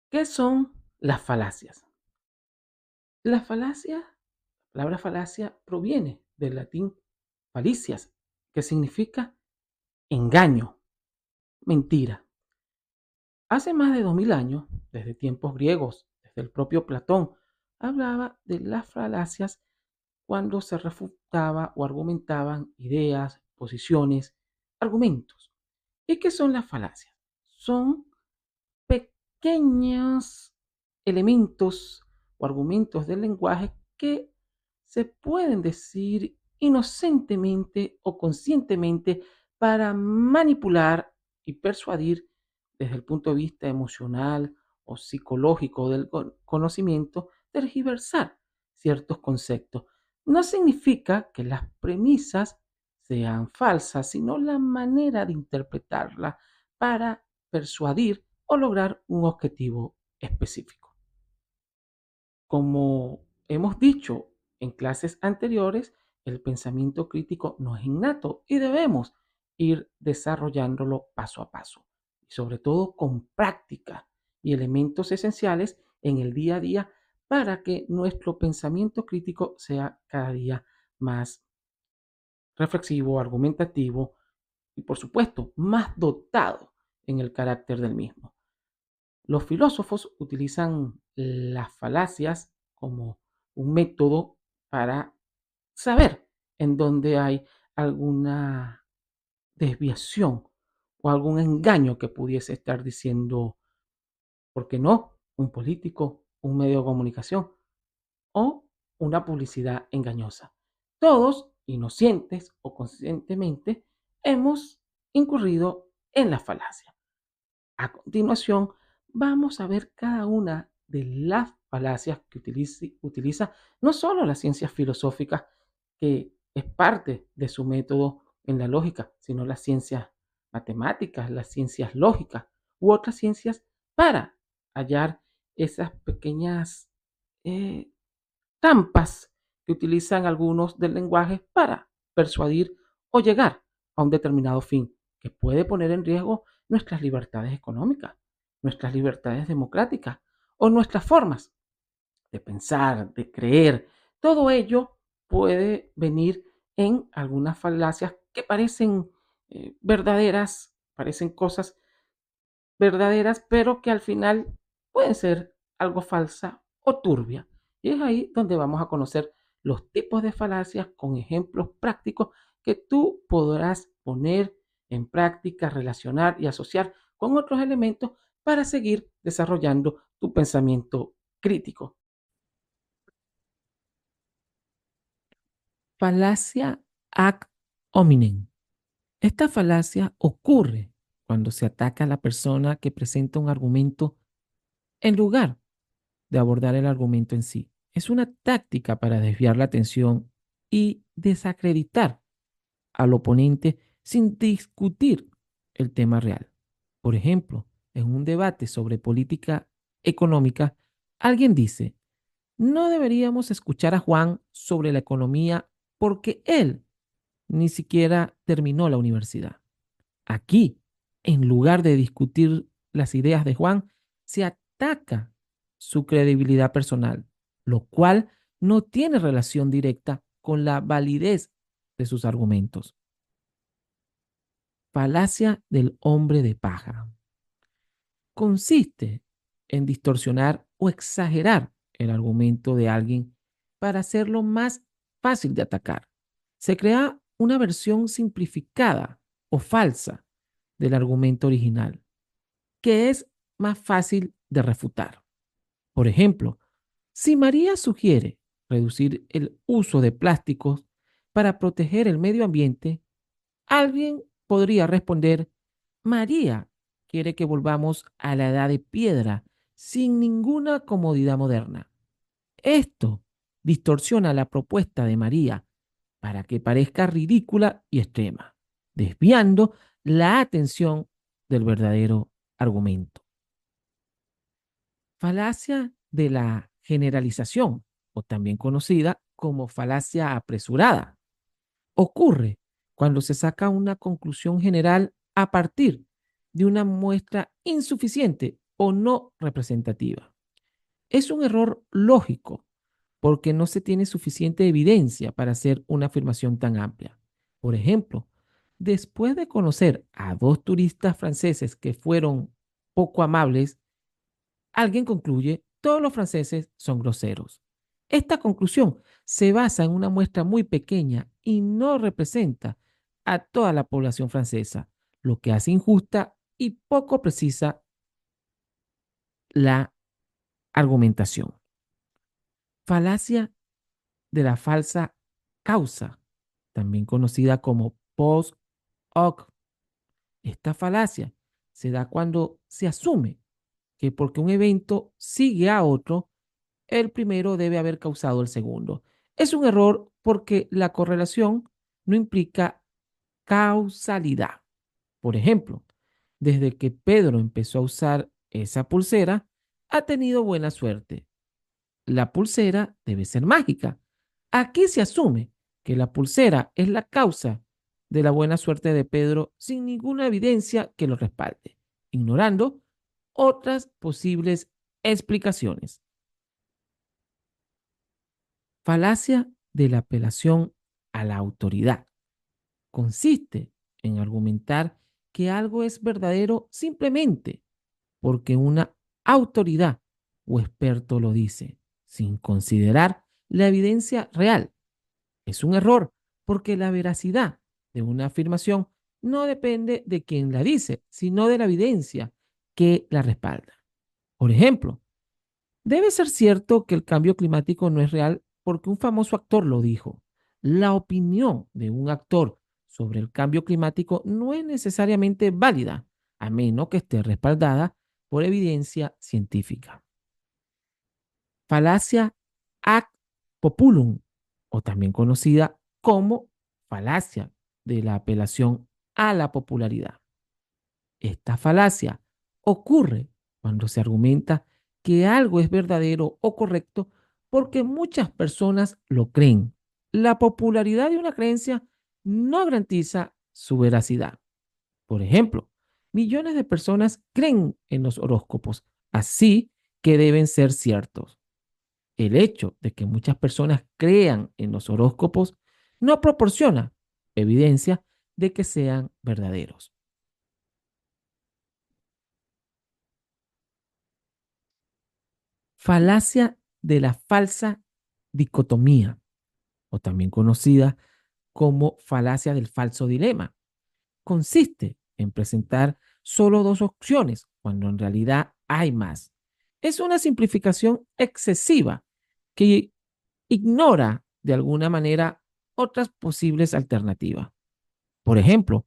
¿Qué son las falacias? La falacia, la palabra falacia proviene del latín falicias, que significa engaño, mentira. Hace más de 2000 años, desde tiempos griegos, desde el propio Platón, hablaba de las falacias cuando se refutaba o argumentaban ideas, posiciones, argumentos. ¿Y qué son las falacias? Son pequeños elementos o argumentos del lenguaje que se pueden decir inocentemente o conscientemente para manipular y persuadir desde el punto de vista emocional o psicológico del conocimiento, tergiversar ciertos conceptos. No significa que las premisas sean falsas, sino la manera de interpretarla para persuadir o lograr un objetivo específico. Como hemos dicho en clases anteriores, el pensamiento crítico no es innato y debemos ir desarrollándolo paso a paso, y sobre todo con práctica y elementos esenciales en el día a día para que nuestro pensamiento crítico sea cada día más reflexivo, argumentativo y por supuesto más dotado en el carácter del mismo. Los filósofos utilizan las falacias como un método para saber en dónde hay alguna desviación o algún engaño que pudiese estar diciendo, ¿por qué no? Un político, un medio de comunicación o una publicidad engañosa. Todos, inocentes o conscientemente, hemos incurrido en la falacia. A continuación, vamos a ver cada una de las falacias que utiliza no solo las ciencias filosóficas, que es parte de su método en la lógica, sino las ciencias matemáticas, las ciencias lógicas u otras ciencias para hallar esas pequeñas eh, trampas que utilizan algunos del lenguaje para persuadir o llegar a un determinado fin, que puede poner en riesgo nuestras libertades económicas, nuestras libertades democráticas o nuestras formas de pensar, de creer. Todo ello puede venir en algunas falacias que parecen verdaderas, parecen cosas verdaderas, pero que al final pueden ser algo falsa o turbia. Y es ahí donde vamos a conocer los tipos de falacias con ejemplos prácticos que tú podrás poner en práctica, relacionar y asociar con otros elementos para seguir desarrollando tu pensamiento crítico. Falacia ad hominem. Esta falacia ocurre cuando se ataca a la persona que presenta un argumento en lugar de abordar el argumento en sí. Es una táctica para desviar la atención y desacreditar al oponente sin discutir el tema real. Por ejemplo, en un debate sobre política económica, alguien dice, no deberíamos escuchar a Juan sobre la economía porque él ni siquiera terminó la universidad. Aquí, en lugar de discutir las ideas de Juan, se ataca su credibilidad personal, lo cual no tiene relación directa con la validez de sus argumentos. Falacia del hombre de paja. Consiste en distorsionar o exagerar el argumento de alguien para hacerlo más fácil de atacar. Se crea una versión simplificada o falsa del argumento original, que es más fácil de refutar. Por ejemplo, si María sugiere reducir el uso de plásticos para proteger el medio ambiente, alguien podría responder, María quiere que volvamos a la edad de piedra sin ninguna comodidad moderna. Esto distorsiona la propuesta de María para que parezca ridícula y extrema, desviando la atención del verdadero argumento. Falacia de la generalización, o también conocida como falacia apresurada, ocurre cuando se saca una conclusión general a partir de una muestra insuficiente o no representativa. Es un error lógico porque no se tiene suficiente evidencia para hacer una afirmación tan amplia. Por ejemplo, después de conocer a dos turistas franceses que fueron poco amables, alguien concluye, todos los franceses son groseros. Esta conclusión se basa en una muestra muy pequeña y no representa a toda la población francesa, lo que hace injusta y poco precisa la argumentación. Falacia de la falsa causa, también conocida como post hoc. Esta falacia se da cuando se asume que porque un evento sigue a otro, el primero debe haber causado el segundo. Es un error porque la correlación no implica causalidad. Por ejemplo, desde que Pedro empezó a usar esa pulsera, ha tenido buena suerte. La pulsera debe ser mágica. Aquí se asume que la pulsera es la causa de la buena suerte de Pedro sin ninguna evidencia que lo respalde, ignorando otras posibles explicaciones. Falacia de la apelación a la autoridad. Consiste en argumentar que algo es verdadero simplemente porque una autoridad o experto lo dice, sin considerar la evidencia real. Es un error porque la veracidad de una afirmación no depende de quien la dice, sino de la evidencia que la respalda. Por ejemplo, debe ser cierto que el cambio climático no es real porque un famoso actor lo dijo. La opinión de un actor sobre el cambio climático no es necesariamente válida, a menos que esté respaldada por evidencia científica. Falacia ad populum, o también conocida como falacia de la apelación a la popularidad. Esta falacia ocurre cuando se argumenta que algo es verdadero o correcto porque muchas personas lo creen. La popularidad de una creencia no garantiza su veracidad. Por ejemplo, millones de personas creen en los horóscopos, así que deben ser ciertos. El hecho de que muchas personas crean en los horóscopos no proporciona evidencia de que sean verdaderos. Falacia de la falsa dicotomía, o también conocida como falacia del falso dilema. Consiste en presentar solo dos opciones cuando en realidad hay más. Es una simplificación excesiva que ignora de alguna manera otras posibles alternativas. Por ejemplo,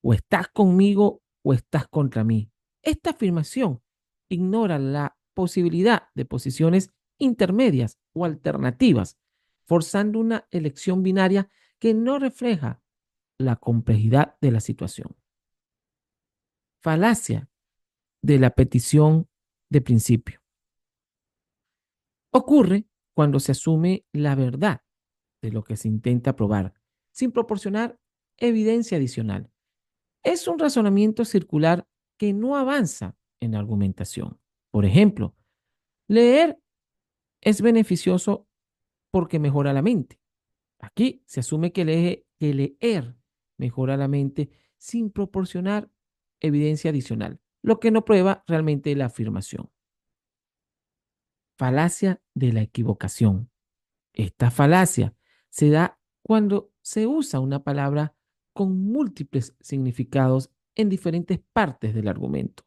o estás conmigo o estás contra mí. Esta afirmación ignora la posibilidad de posiciones intermedias o alternativas, forzando una elección binaria que no refleja la complejidad de la situación. Falacia de la petición de principio. Ocurre cuando se asume la verdad de lo que se intenta probar, sin proporcionar evidencia adicional. Es un razonamiento circular que no avanza en argumentación. Por ejemplo, leer es beneficioso porque mejora la mente. Aquí se asume que leer mejora la mente sin proporcionar evidencia adicional, lo que no prueba realmente la afirmación. Falacia de la equivocación. Esta falacia se da cuando se usa una palabra con múltiples significados en diferentes partes del argumento,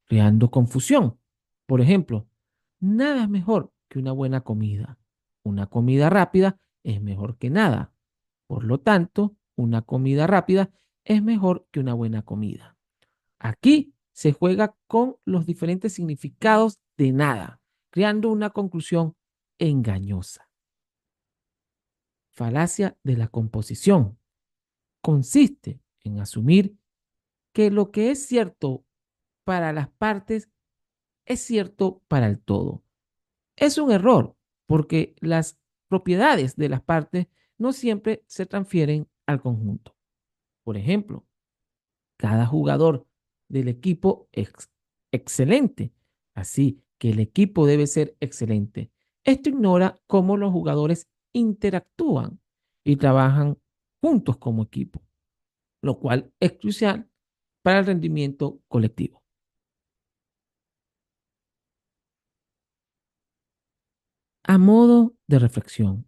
creando confusión. Por ejemplo, nada es mejor que una buena comida. Una comida rápida es mejor que nada. Por lo tanto, una comida rápida es mejor que una buena comida. Aquí se juega con los diferentes significados de nada, creando una conclusión engañosa. Falacia de la composición. Consiste en asumir que lo que es cierto para las partes es cierto para el todo. Es un error porque las propiedades de las partes no siempre se transfieren al conjunto. Por ejemplo, cada jugador del equipo es excelente, Así que el equipo debe ser excelente. Esto ignora cómo los jugadores interactúan y trabajan juntos como equipo, lo cual es crucial para el rendimiento colectivo. A modo de reflexión,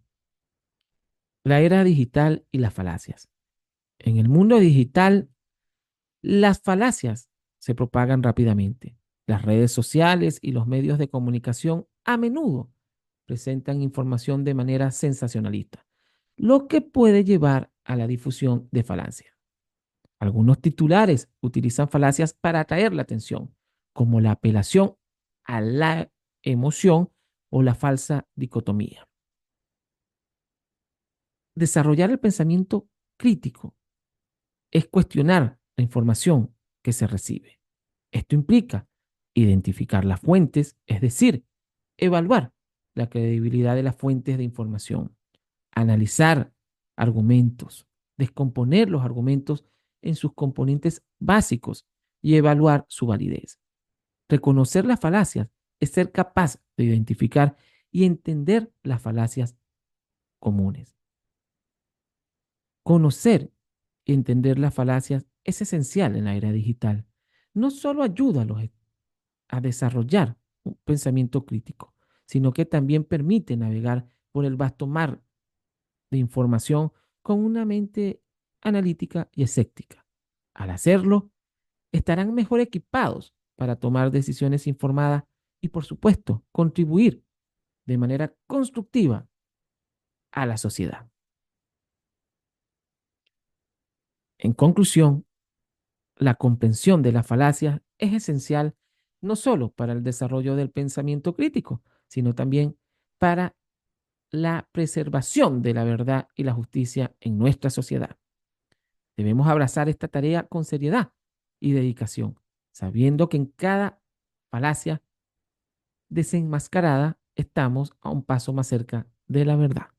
la era digital y las falacias. En el mundo digital, las falacias se propagan rápidamente. Las redes sociales y los medios de comunicación a menudo presentan información de manera sensacionalista, lo que puede llevar a la difusión de falacias. Algunos titulares utilizan falacias para atraer la atención, como la apelación a la emoción o la falsa dicotomía. Desarrollar el pensamiento crítico es cuestionar la información que se recibe. Esto implica identificar las fuentes, es decir, evaluar la credibilidad de las fuentes de información, analizar argumentos, descomponer los argumentos en sus componentes básicos y evaluar su validez. Reconocer las falacias es ser capaz de identificar y entender las falacias comunes. Conocer y entender las falacias es esencial en la era digital. No solo ayuda a desarrollar un pensamiento crítico, sino que también permite navegar por el vasto mar de información con una mente analítica y escéptica. Al hacerlo, estarán mejor equipados para tomar decisiones informadas y, por supuesto, contribuir de manera constructiva a la sociedad. En conclusión, la comprensión de las falacias es esencial no solo para el desarrollo del pensamiento crítico, sino también para la preservación de la verdad y la justicia en nuestra sociedad. Debemos abrazar esta tarea con seriedad y dedicación, sabiendo que en cada falacia desenmascarada estamos a un paso más cerca de la verdad.